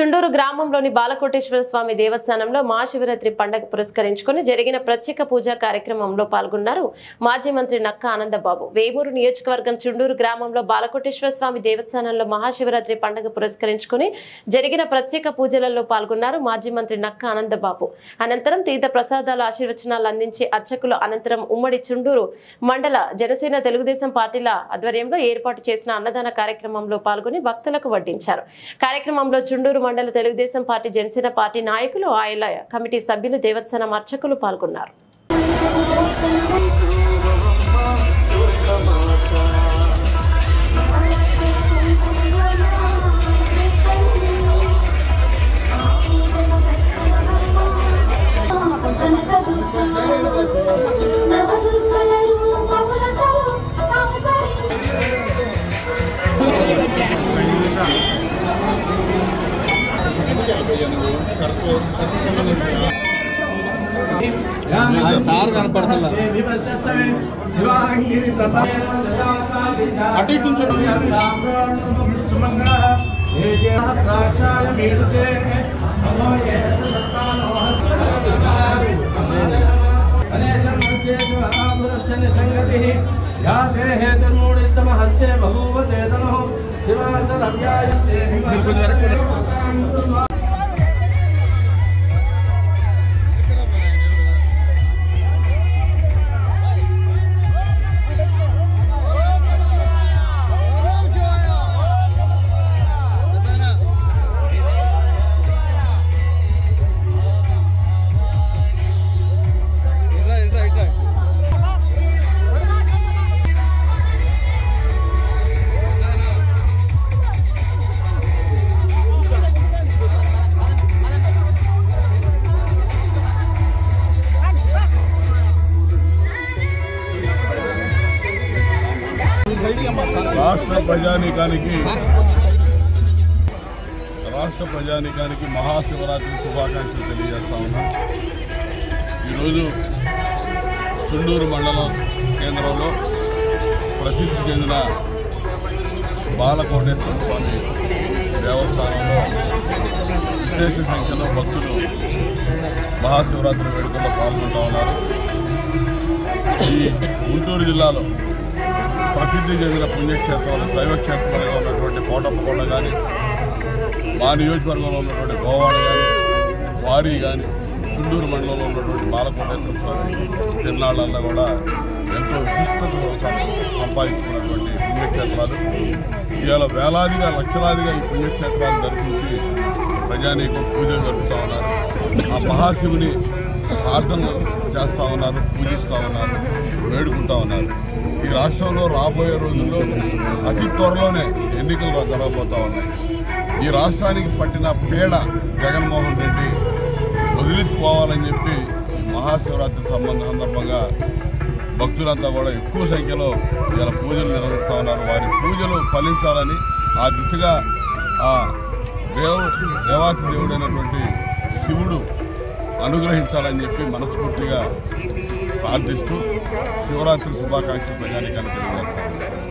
చుండూరు గ్రామంలోని బాలకోటేశ్వర స్వామి దేవస్థానంలో మహాశివరాత్రి పండుగ పురస్కరించుకుని జరిగిన ప్రత్యేక పూజా కార్యక్రమంలో పాల్గొన్నారు మాజీ మంత్రి నక్కా ఆనందబాబు. వేమూరు నియోజకవర్గం చుండూరు గ్రామంలో బాలకోటేశ్వర స్వామి దేవస్థానంలో మహాశివరాత్రి పండుగ పురస్కరించుకుని జరిగిన ప్రత్యేక పూజలలో పాల్గొన్నారు మాజీ మంత్రి నక్కా ఆనందబాబు. అనంతరం తీర్థ ప్రసాదాలు ఆశీర్వచనాలు అందించి అర్చకులు అనంతరం ఉమ్మడి చుండూరు మండల జనసేన తెలుగుదేశం పార్టీల ఆధ్వర్యంలో ఏర్పాటు చేసిన అన్నదాన కార్యక్రమంలో పాల్గొని భక్తులకు వడ్డించారు. కార్యక్రమంలో చుండూరు మండల తెలుగుదేశం పార్టీ జనసేన పార్టీ నాయకులు ఆలయ కమిటీ సభ్యులు దేవస్థానం అర్చకులు పాల్గొన్నారు. సార్ కనపడుతుందా అటు ఇటు హస్తే బహువతేతనో శివాసరవ్యాయతే రాష్ట్ర ప్రజానీకానికి మహాశివరాత్రి శుభాకాంక్షలు తెలియజేస్తా ఉన్నాం. ఈరోజు చుండూరు మండలం కేంద్రంలో ప్రసిద్ధి చెందిన బాలకోటేశ్వర స్వామి దేవస్థానంలో విశేష సంఖ్యలో భక్తులు మహాశివరాత్రి వేడుకల్లో పాల్గొంటూ ఉన్నారు. ఈ గుంటూరు జిల్లాలో ప్రసిద్ధి చెందిన పుణ్యక్షేత్రాలు శైవక్షేత్రాలుగా ఉన్నటువంటి కోటప్పకొండ కానీ, మా నియోజకవర్గంలో ఉన్నటువంటి గోవాడ కానీ, వారి కానీ, చుండూరు మండలంలో ఉన్నటువంటి బాలకోటేశ్వర స్వామి తిరునాళ్ళల్లో కూడా ఎంతో విశిష్టత సంపాదించుకున్నటువంటి పుణ్యక్షేత్రాలు. ఇవాళ వేలాదిగా లక్షలాదిగా ఈ పుణ్యక్షేత్రాలు దర్శించి ప్రజానీకం పూజలు జరుపుతూ ఉన్నారు. ఆ మహాశివుని ప్రార్థనలు చేస్తూ ఉన్నారు, పూజిస్తూ ఉన్నారు, వేడుకుంటూ ఉన్నారు. ఈ రాష్ట్రంలో రాబోయే రోజుల్లో అతి త్వరలోనే ఎన్నికలు జరగబోతూ ఉన్నాయి. ఈ రాష్ట్రానికి పట్టిన పీడ జగన్మోహన్ రెడ్డి వదిలిపోవాలని చెప్పి మహాశివరాత్రి సందర్భంగా భక్తులంతా కూడా ఎక్కువ సంఖ్యలో ఇలా పూజలు నిర్వహిస్తూ ఉన్నారు. వారి పూజలు ఫలించాలని, ఆ దిశగా ఆ దేవాతి దేవుడైనటువంటి శివుడు అనుగ్రహించాలని చెప్పి మనస్ఫూర్తిగా ప్రార్థిస్తూ శివరాత్రి శుభాకాంక్షలు ప్రజానీకానికి తెలియజేస్తాను.